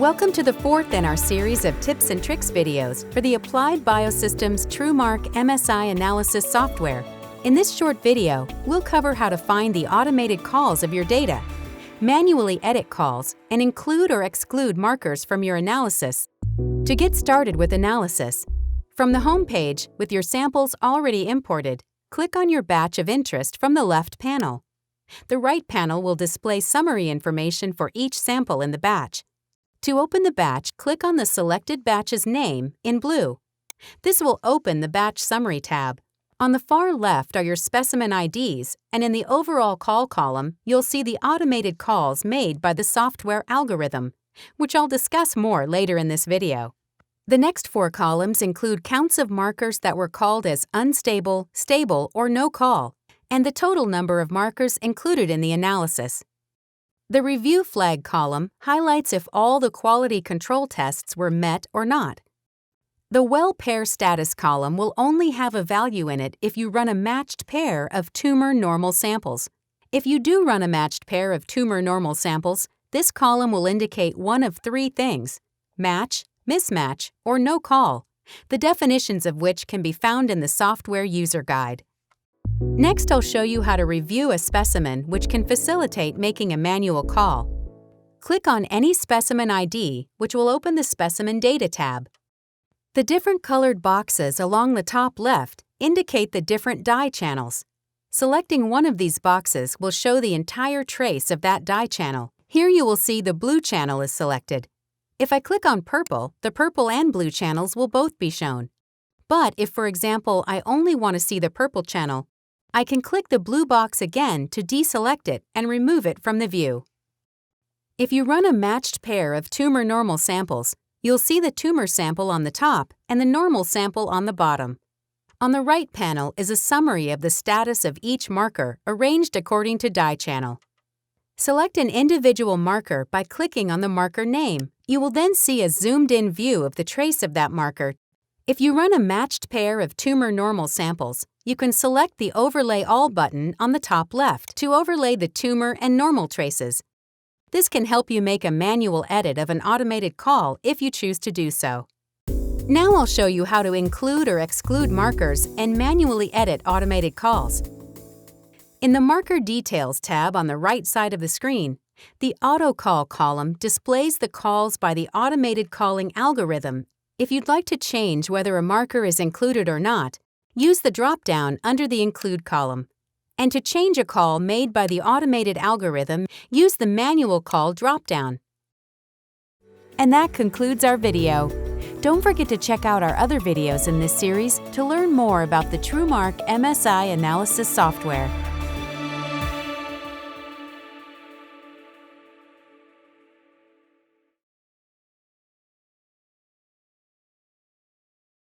Welcome to the fourth in our series of tips and tricks videos for the Applied Biosystems TrueMark MSI Analysis Software. In this short video, we'll cover how to find the automated calls of your data, manually edit calls, and include or exclude markers from your analysis. To get started with analysis, from the home page with your samples already imported, click on your batch of interest from the left panel. The right panel will display summary information for each sample in the batch. To open the batch, click on the selected batch's name in blue. This will open the Batch Summary tab. On the far left are your specimen IDs, and in the Overall Call column, you'll see the automated calls made by the software algorithm, which I'll discuss more later in this video. The next four columns include counts of markers that were called as unstable, stable, or no call, and the total number of markers included in the analysis. The Review Flag column highlights if all the quality control tests were met or not. The Well Pair Status column will only have a value in it if you run a matched pair of tumor normal samples. If you do run a matched pair of tumor normal samples, this column will indicate one of three things: match, mismatch, or no call, the definitions of which can be found in the software user guide. Next, I'll show you how to review a specimen, which can facilitate making a manual call. Click on any specimen ID, which will open the Specimen Data tab. The different colored boxes along the top left indicate the different dye channels. Selecting one of these boxes will show the entire trace of that dye channel. Here you will see the blue channel is selected. If I click on purple, the purple and blue channels will both be shown. But if, for example, I only want to see the purple channel, I can click the blue box again to deselect it and remove it from the view. If you run a matched pair of tumor normal samples, you'll see the tumor sample on the top and the normal sample on the bottom. On the right panel is a summary of the status of each marker arranged according to dye channel. Select an individual marker by clicking on the marker name. You will then see a zoomed-in view of the trace of that marker. If you run a matched pair of tumor normal samples, you can select the Overlay All button on the top left to overlay the tumor and normal traces. This can help you make a manual edit of an automated call if you choose to do so. Now I'll show you how to include or exclude markers and manually edit automated calls. In the Marker Details tab on the right side of the screen, the Auto Call column displays the calls by the automated calling algorithm. If you'd like to change whether a marker is included or not, use the drop-down under the Include column. And to change a call made by the automated algorithm, use the Manual Call drop-down. And that concludes our video. Don't forget to check out our other videos in this series to learn more about the TrueMark MSI Analysis Software.